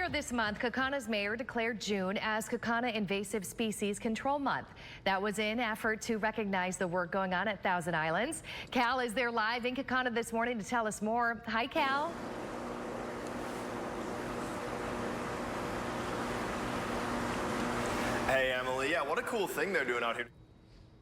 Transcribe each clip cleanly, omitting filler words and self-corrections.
Earlier this month, Kaukana's mayor declared June as Kaukauna Invasive Species Control Month. That was in effort to recognize the work going on at Thousand Islands. Cal is there live in Kaukauna this morning to tell us more. Hi, Cal. Hey, Emily. Yeah, what a cool thing they're doing out here.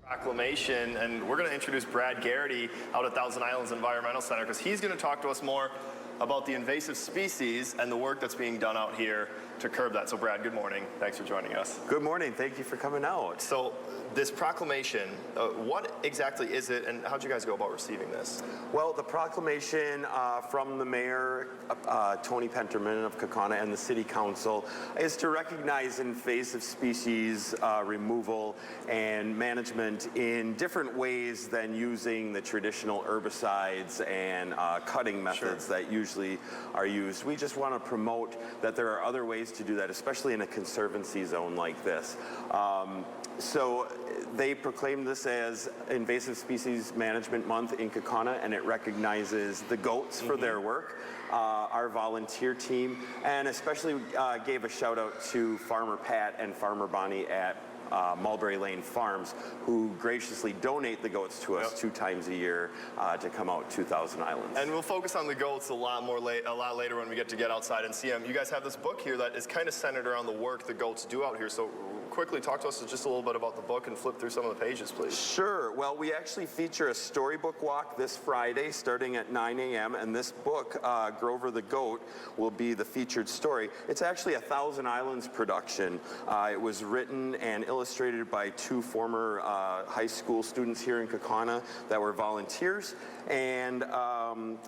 Proclamation, and we're going to introduce Brad Garrity out at Thousand Islands Environmental Center because he's going to talk to us more about the invasive species and the work that's being done out here to curb that. So Brad, good morning. Thanks for joining us. Good morning. Thank you for coming out. So this proclamation, what exactly is it, and how'd you guys go about receiving this? Well, the proclamation from the mayor, Tony Penterman of Kaukauna, and the city council is to recognize invasive species removal and management in different ways than using the traditional herbicides and cutting methods that usually are used. We just want to promote that there are other ways to do that, especially in a conservancy zone like this. So they proclaimed this as Invasive Species Management Month in Kaukauna, and it recognizes the goats for their work, our volunteer team, and especially gave a shout out to Farmer Pat and Farmer Bonnie at Mulberry Lane Farms, who graciously donate the goats to us 2 times a year to come out to Thousand Islands. And we'll focus on the goats a lot later when we get outside and see them. You guys have this book here that is kind of centered around the work the goats do out here. So quickly talk to us just a little bit about the book and flip through some of the pages, please. Sure. Well, we actually feature a storybook walk this Friday starting at 9 a.m. and this book, Grover the Goat, will be the featured story. It's actually a Thousand Islands production. It was written and illustrated by 2 former high school students here in Kaukauna that were volunteers, and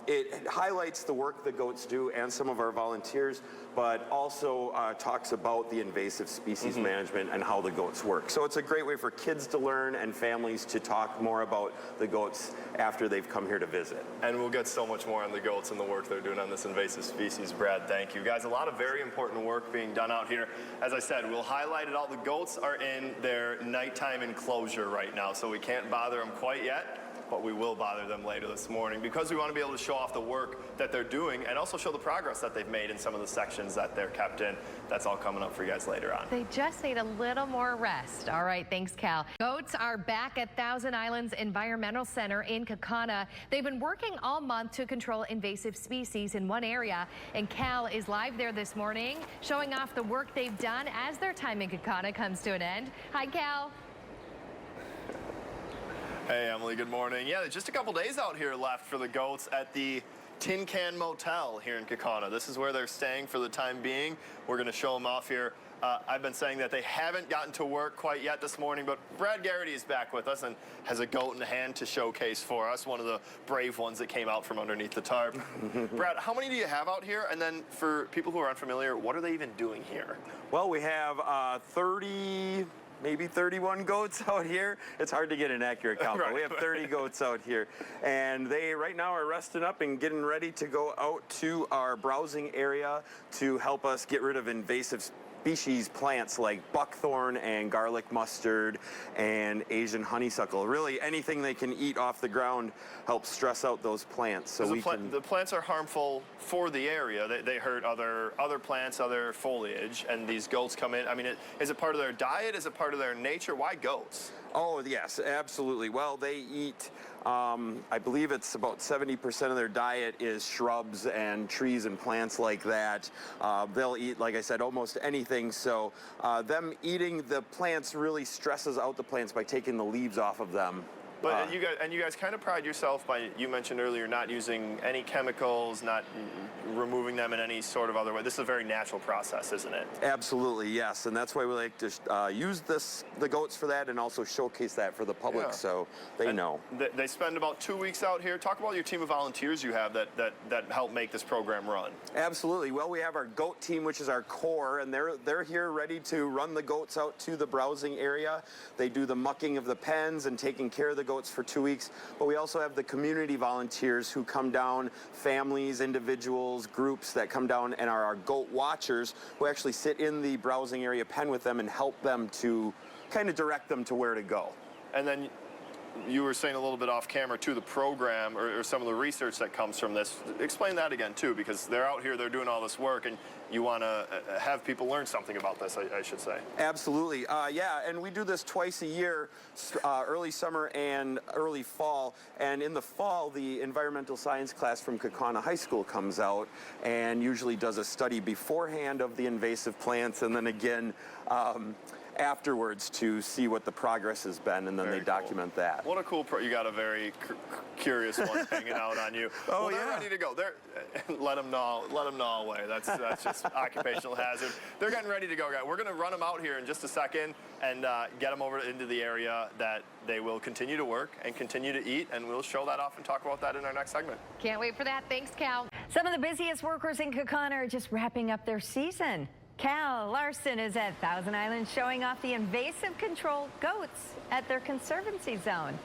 it highlights the work the goats do and some of our volunteers, but also talks about the invasive species management and how the goats work. So it's a great way for kids to learn and families to talk more about the goats after they've come here to visit. And we'll get so much more on the goats and the work they're doing on this invasive species. Brad, thank you. Guys, a lot of very important work being done out here. As I said, we'll highlight it all. The goats are in their nighttime enclosure right now, so we can't bother them quite yet, but we will bother them later this morning because we want to be able to show off the work that they're doing and also show the progress that they've made in some of the sections that they're kept in. That's all coming up for you guys later on. They just need a little more rest. All right, thanks, Cal. Goats are back at Thousand Islands Environmental Center in Kaukauna. They've been working all month to control invasive species in one area, and Cal is live there this morning showing off the work they've done as their time in Kaukauna comes to an end. Hi, Cal. Hey, Emily, good morning. Yeah, just a couple days out here left for the goats at the Tin Can Motel here in Kaukauna. This is where they're staying for the time being. We're going to show them off here. I've been saying that they haven't gotten to work quite yet this morning, but Brad Garrity is back with us and has a goat in hand to showcase for us, one of the brave ones that came out from underneath the tarp. Brad, how many do you have out here? And then for people who are unfamiliar, what are they even doing here? Well, we have maybe 31 goats out here. It's hard to get an accurate count, but we have 30 goats out here. And they right now are resting up and getting ready to go out to our browsing area to help us get rid of invasive species plants like buckthorn and garlic mustard and Asian honeysuckle. Really anything they can eat off the ground helps stress out those plants. So the plants are harmful for the area. They hurt other plants, other foliage, and these goats come in. I mean, is it part of their diet? Is it part of their nature? Why goats? Oh, yes, absolutely. Well, they eat, I believe it's about 70% of their diet is shrubs and trees and plants like that. They'll eat, like I said, almost anything. So them eating the plants really stresses out the plants by taking the leaves off of them. But you guys kind of pride yourself by, you mentioned earlier, not using any chemicals, not removing them in any sort of other way. This is a very natural process, isn't it? Absolutely, yes. And that's why we like to use the goats for that and also showcase that for the public so they know. They spend about 2 weeks out here. Talk about your team of volunteers you have that help make this program run. Absolutely. Well, we have our goat team, which is our core, and they're here ready to run the goats out to the browsing area. They do the mucking of the pens and taking care of the goats for 2 weeks, but we also have the community volunteers who come down, families, individuals, groups that come down and are our goat watchers who actually sit in the browsing area pen with them and help them to kind of direct them to where to go. And then you were saying a little bit off camera too, the program or some of the research that comes from this. Explain that again too, because they're out here, they're doing all this work, and you want to have people learn something about this, I should say. Absolutely. Yeah, and we do this twice a year, early summer and early fall. And in the fall, the environmental science class from Kaukauna High School comes out and usually does a study beforehand of the invasive plants, and then again afterwards to see what the progress has been, and then they document that. What a cool you got a very curious one hanging out on you. Oh, well, they're yeah. ready to go. Let them gnaw away. That's just occupational hazard. They're getting ready to go, guys. We're going to run them out here in just a second and get them over into the area that they will continue to work and continue to eat, and we'll show that off and talk about that in our next segment. Can't wait for that. Thanks, Cal. Some of the busiest workers in Kaukauna are just wrapping up their season. Cal Larson is at Thousand Islands showing off the invasive control goats at their conservancy zone.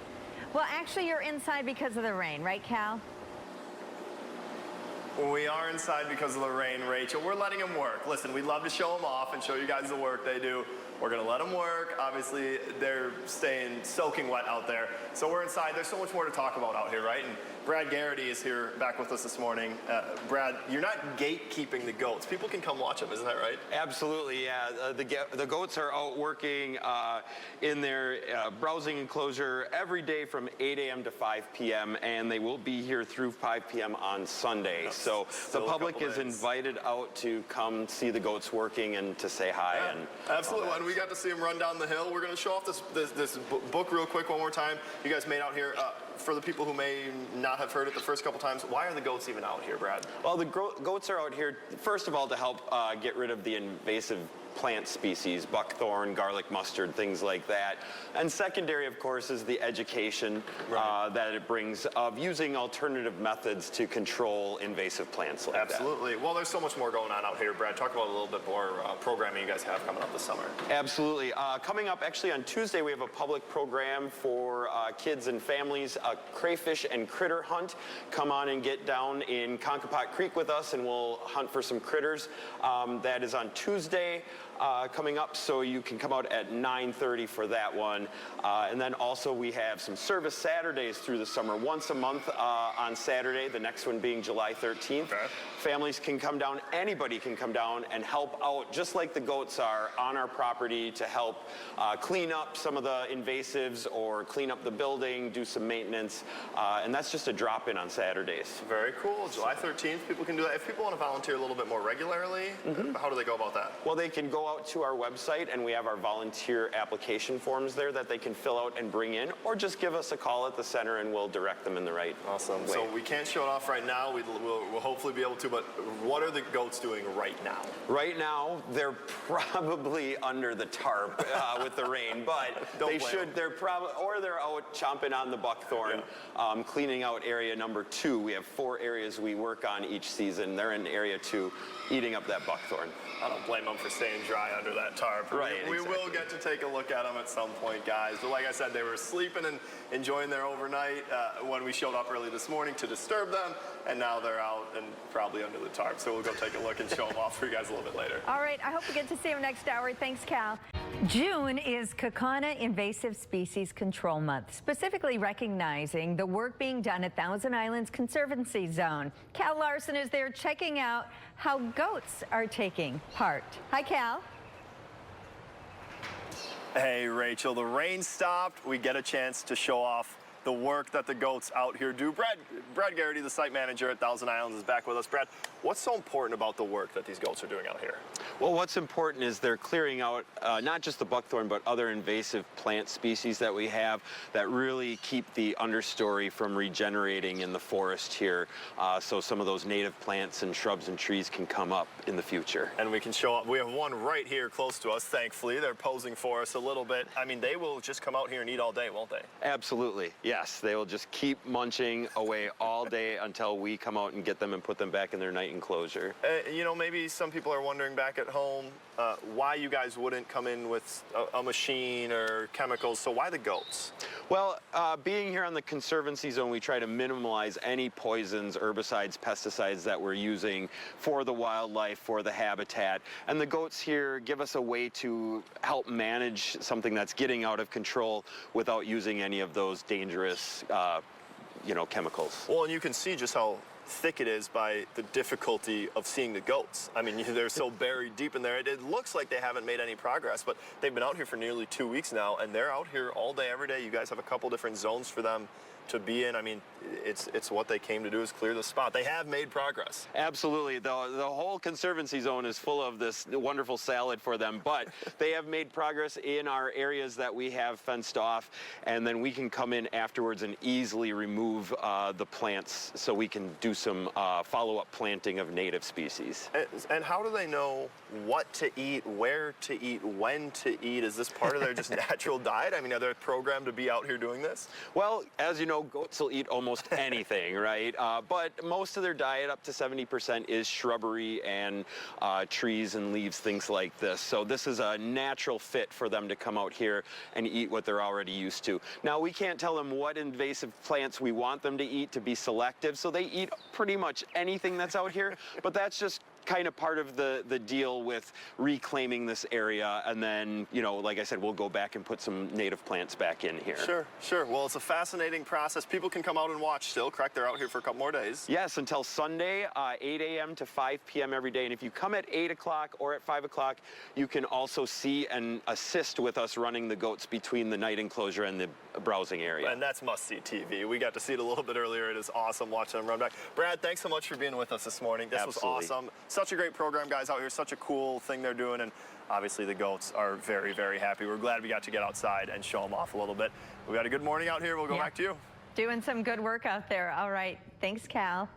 Well, actually, you're inside because of the rain, right, Cal? We are inside because of the rain, Rachel. We're letting them work. Listen, we'd love to show them off and show you guys the work they do. We're going to let them work. Obviously, they're staying soaking wet out there. So we're inside. There's so much more to talk about out here, right? And Brad Garrity is here back with us this morning. Brad, you're not gatekeeping the goats. People can come watch them, isn't that right? Absolutely, yeah. The goats are out working in their browsing enclosure every day from 8 a.m. to 5 p.m., and they will be here through 5 p.m. on Sunday. So the public is invited out to come see the goats working and to say hi. Yeah, and absolutely, and we got to see them run down the hill. We're going to show off this book real quick one more time. You guys made out here. For the people who may not have heard it the first couple times, why are the goats even out here, Brad? Well, the goats are out here, first of all, to help get rid of the invasive plant species, buckthorn, garlic mustard, things like that. And secondary, of course, is the education that it brings of using alternative methods to control invasive plants like that. Absolutely. Well, there's so much more going on out here, Brad. Talk about a little bit more programming you guys have coming up this summer. Absolutely. Coming up, actually, on Tuesday, we have a public program for kids and families, a crayfish and critter hunt. Come on and get down in Conkapot Creek with us, and we'll hunt for some critters. That is on Tuesday. Coming up, so you can come out at 9:30 for that one. And then also we have some service Saturdays through the summer, once a month on Saturday, the next one being July 13th. Okay. Families can come down, anybody can come down and help out, just like the goats are, on our property to help clean up some of the invasives or clean up the building, do some maintenance, and that's just a drop-in on Saturdays. Very cool. July 13th, people can do that. If people want to volunteer a little bit more regularly, how do they go about that? Well, they can go out to our website, and we have our volunteer application forms there that they can fill out and bring in, or just give us a call at the center and we'll direct them in the right way. So we can't show it off right now. We'll hopefully be able to, but what are the goats doing right now? Right now, they're probably under the tarp with the rain, but they're out chomping on the buckthorn, cleaning out area number 2. We have 4 areas we work on each season. They're in area 2, eating up that buckthorn. I don't blame them for staying dry under that tarp. Right, We exactly. will get to take a look at them at some point, guys. But like I said, they were sleeping and enjoying their overnight when we showed up early this morning to disturb them, and now they're out and probably under the tarp. So we'll go take a look and show them off for you guys a little bit later. All right, I hope we get to see him next hour. Thanks, Cal. June is Kaukauna Invasive Species Control Month, specifically recognizing the work being done at Thousand Islands Conservancy Zone. Cal Larson is there checking out how goats are taking part. Hi, Cal. Hey, Rachel, the rain stopped. We get a chance to show off the work that the goats out here do. Brad Garrity, the site manager at Thousand Islands, is back with us. Brad, what's so important about the work that these goats are doing out here? Well, what's important is they're clearing out not just the buckthorn, but other invasive plant species that we have that really keep the understory from regenerating in the forest here, so some of those native plants and shrubs and trees can come up in the future. And we can show up. We have one right here close to us, thankfully. They're posing for us a little bit. I mean, they will just come out here and eat all day, won't they? Absolutely. Yes, they will just keep munching away all day until we come out and get them and put them back in their night enclosure. You know, maybe some people are wondering back at home why you guys wouldn't come in with a machine or chemicals. So why the goats? Well, being here on the Conservancy Zone, we try to minimize any poisons, herbicides, pesticides that we're using for the wildlife, for the habitat. And the goats here give us a way to help manage something that's getting out of control without using any of those dangerous chemicals. Well, and you can see just how thick it is by the difficulty of seeing the goats. I mean, they're so buried deep in there. It looks like they haven't made any progress, but they've been out here for nearly 2 weeks now, and they're out here all day, every day. You guys have a couple different zones for them to be in. I mean, it's what they came to do, is clear the spot. They have made progress. Absolutely. The whole conservancy zone is full of this wonderful salad for them, but they have made progress in our areas that we have fenced off, and then we can come in afterwards and easily remove the plants so we can do some follow-up planting of native species. And how do they know what to eat, where to eat, when to eat? Is this part of their just natural diet? I mean, are they programmed to be out here doing this? Well, as you know, goats will eat almost anything, right? But most of their diet, up to 70%, is shrubbery and trees and leaves, things like this. So this is a natural fit for them to come out here and eat what they're already used to. Now, we can't tell them what invasive plants we want them to eat to be selective, so they eat pretty much anything that's out here, but that's just kind of part of the deal with reclaiming this area, and then, you know, like I said, we'll go back and put some native plants back in here. Sure, sure. Well, it's a fascinating process. People can come out and watch still, correct? They're out here for a couple more days. Yes, until Sunday, 8 a.m. to 5 p.m. every day. And if you come at 8 o'clock or at 5 o'clock, you can also see and assist with us running the goats between the night enclosure and the browsing area. And that's must-see TV. We got to see it a little bit earlier. It is awesome watching them run back. Brad, thanks so much for being with us this morning. This Absolutely. was awesome. Such a great program, guys, out here. Such a cool thing they're doing. And obviously the goats are very, very happy. We're glad we got to get outside and show them off a little bit. We got a good morning out here. We'll go back to you. Doing some good work out there. All right. Thanks, Cal.